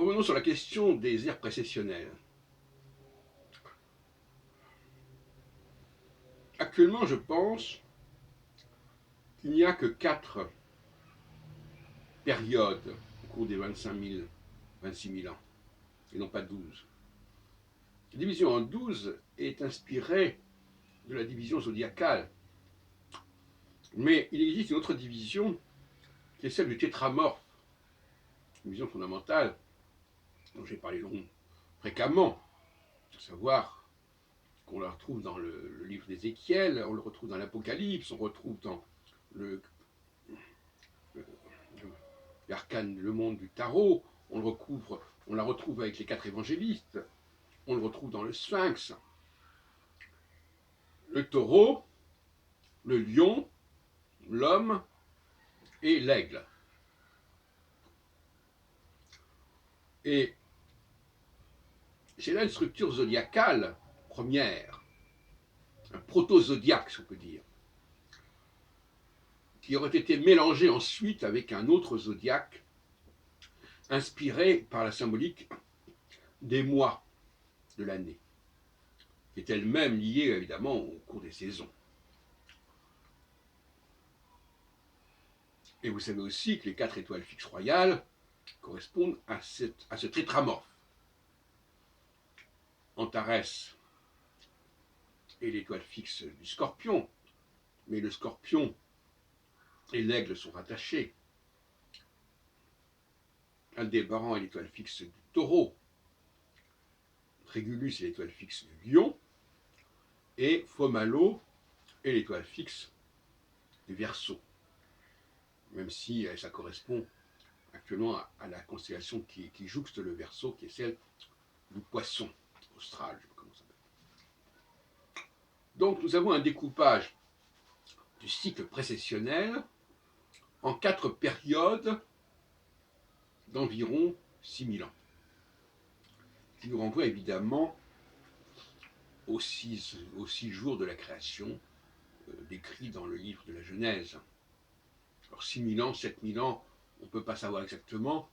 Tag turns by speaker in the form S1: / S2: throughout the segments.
S1: revenons sur la question des ères précessionnelles. Actuellement, je pense qu'il n'y a que 4 périodes au cours des 26 000 ans, et non pas 12. La division en 12 est inspirée de la division zodiacale, mais il existe une autre division qui est celle du tétramorphe, une vision fondamentale dont j'ai parlé fréquemment, à savoir qu'on la retrouve dans le livre d'Ézéchiel, on le retrouve dans l'Apocalypse, on retrouve dans l'arcane, le monde du tarot, on la retrouve avec les 4 évangélistes, on le retrouve dans le Sphinx, le taureau, le lion, l'homme et l'aigle. Et c'est là une structure zodiacale première, un proto-zodiaque, si on peut dire, qui aurait été mélangé ensuite avec un autre zodiaque, inspiré par la symbolique des mois de l'année, qui est elle-même liée évidemment au cours des saisons. Et vous savez aussi que les 4 étoiles fixes royales correspondent à ce tétramorphe. Antares est l'étoile fixe du Scorpion, mais le Scorpion et l'aigle sont rattachés. Aldébaran est l'étoile fixe du Taureau, Régulus est l'étoile fixe du Lion, et Fomalo est l'étoile fixe du Verseau, même si ça correspond actuellement à la constellation qui jouxte le Verseau, qui est celle du Poisson austral, je sais pas comment ça s'appelle. Donc nous avons un découpage du cycle précessionnel en 4 périodes d'environ 6000 ans, qui nous renvoie évidemment aux 6 jours de la création décrits dans le livre de la Genèse. Alors 6000 ans, 7000 ans, on ne peut pas savoir exactement,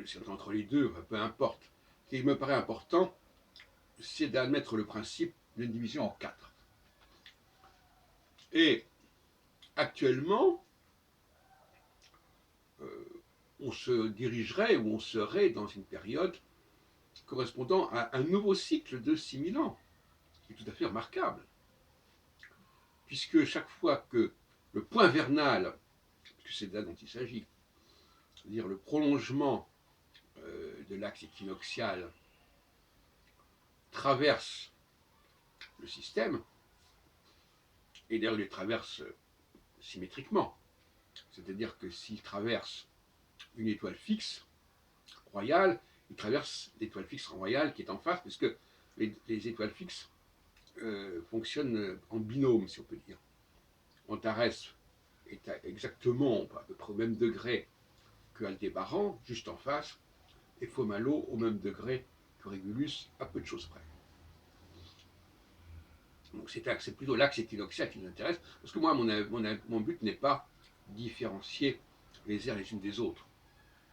S1: c'est entre les deux, peu importe. Ce qui me paraît important, c'est d'admettre le principe d'une division en 4. Et actuellement, on se dirigerait ou on serait dans une période correspondant à un nouveau cycle de 6000 ans, qui est tout à fait remarquable. Puisque chaque fois que le point vernal, puisque c'est de là dont il s'agit, c'est-à-dire le prolongement de l'axe équinoxial, traverse le système, et d'ailleurs il les traverse symétriquement, c'est-à-dire que s'il traverse une étoile fixe royale, il traverse l'étoile fixe royale qui est en face, parce que les étoiles fixes fonctionnent en binôme, si on peut dire. Antares est exactement à peu près au même degré que Aldébaran, juste en face, et Fomalo au même degré que Régulus, à peu de choses près. Donc c'est plutôt l'axe équinoxial qui nous intéresse, parce que moi, mon but n'est pas différencier les aires les unes des autres.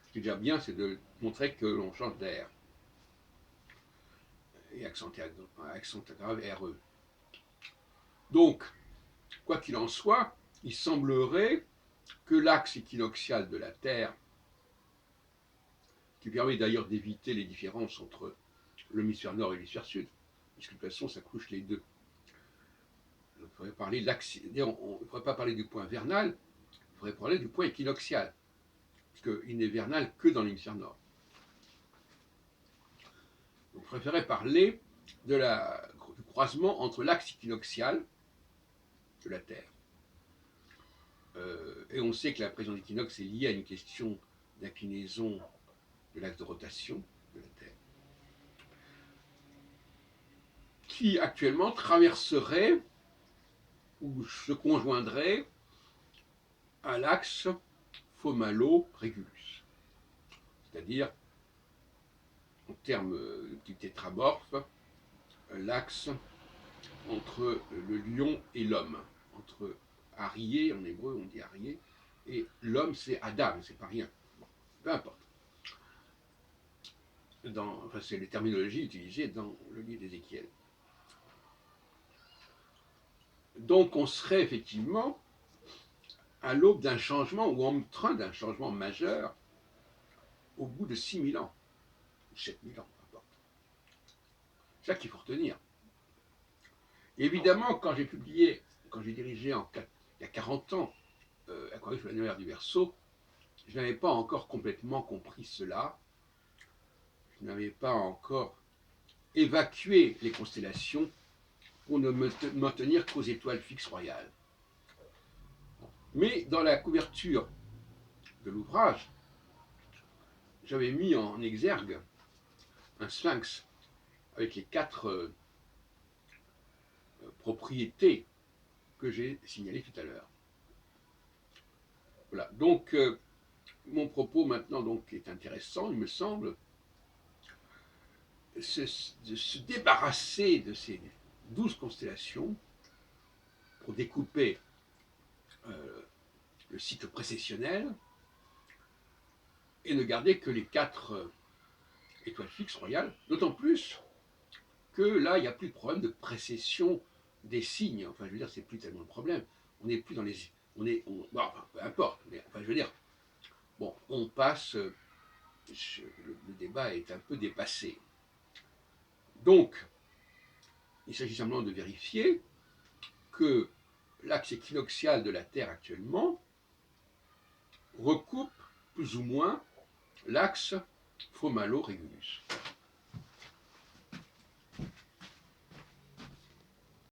S1: Ce qui est déjà bien, c'est de montrer que l'on change d'air. Et accent grave RE. Donc, quoi qu'il en soit, il semblerait que l'axe équinoxial de la Terre, qui permet d'ailleurs d'éviter les différences entre l'hémisphère nord et l'hémisphère sud, puisque de toute façon ça couche les deux. On pourrait parler de l'axe, on ne pourrait pas parler du point vernal, on pourrait parler du point équinoxial, puisqu'il n'est vernal que dans l'hémisphère nord. Donc, je préférais parler du croisement entre l'axe équinoxial de la Terre. Et on sait que la présence d'équinoxe est liée à une question d'inclinaison de l'axe de rotation de la Terre, qui actuellement traverserait ou se conjoindrait à l'axe Fomalo-Régulus, c'est-à-dire, en termes du tétramorphe, l'axe entre le lion et l'homme, entre Arié, en hébreu on dit Arié, et l'homme c'est Adam, c'est pas rien, peu importe. enfin c'est les terminologies utilisées dans le livre d'Ézéchiel. Donc on serait effectivement à l'aube d'un changement ou en train d'un changement majeur au bout de 6000 ans, ou 7000 ans, peu importe. C'est ça qu'il faut retenir. Et évidemment, quand j'ai dirigé il y a 40 ans Aquarius, l'annuaire du Verseau, je n'avais pas encore complètement compris cela. Je n'avais pas encore évacué les constellations pour ne m'en tenir qu'aux étoiles fixes royales. Mais dans la couverture de l'ouvrage, j'avais mis en exergue un sphinx avec les 4 propriétés que j'ai signalées tout à l'heure. Voilà, donc mon propos maintenant donc, est intéressant, il me semble, de se débarrasser de ces 12 constellations pour découper le cycle précessionnel et ne garder que les 4 étoiles fixes royales, d'autant plus que là, il n'y a plus de problème de précession des signes. Enfin, je veux dire, c'est plus tellement le problème. On n'est plus dans les... bon, enfin, peu importe. Mais, enfin, je veux dire, bon, on passe... le débat est un peu dépassé. Donc, il s'agit simplement de vérifier que l'axe équinoxial de la Terre actuellement recoupe plus ou moins l'axe Fomalo-Régulus.